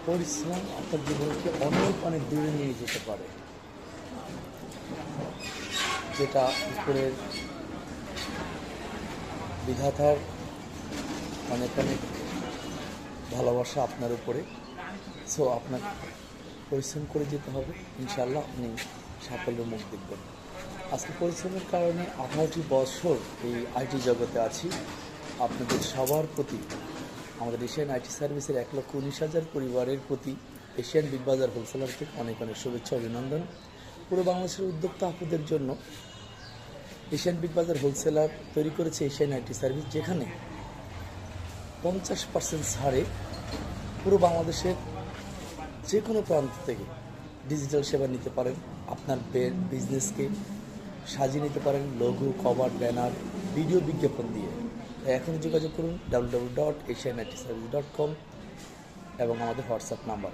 পরিশ্রম আপনার জীবনকে অনেক অনেক দূরে নিয়ে যেতে পারে, যেটা উপরের বিধাতার অনেক অনেক ভালোবাসা আপনার উপরে। সো আপনার পরিশ্রম করে যেতে হবে, ইনশাআল্লাহ আপনি সাফল্যের মুখ দেখবেন। আজকে পরিশ্রমের কারণে 18টি বছর এই আইটি জগতে আছি। আপনাদের সবার প্রতি, আমাদের এশিয়ান আইটি সার্ভিসের 1,19,000 পরিবারের প্রতি এশিয়ান বিগ বাজার হোলসেলার থেকে অনেক অনেক শুভেচ্ছা অভিনন্দন। পুরো বাংলাদেশের উদ্যোক্তা আপুদের জন্য এশিয়ান বিগ বাজার হোলসেলার তৈরি করেছে এশিয়ান আইটি সার্ভিস, যেখানে 50% ছাড়ে পুরো বাংলাদেশের যে কোনো প্রান্ত থেকে ডিজিটাল সেবা নিতে পারেন। আপনার বিজনেসকে সাজিয়ে নিতে পারেন লোগো, কভার, ব্যানার, ভিডিও বিজ্ঞাপন দিয়ে। তাই এখনই যোগাযোগ করুন www.asianitservice.com এবং আমাদের হোয়াটসঅ্যাপ নাম্বার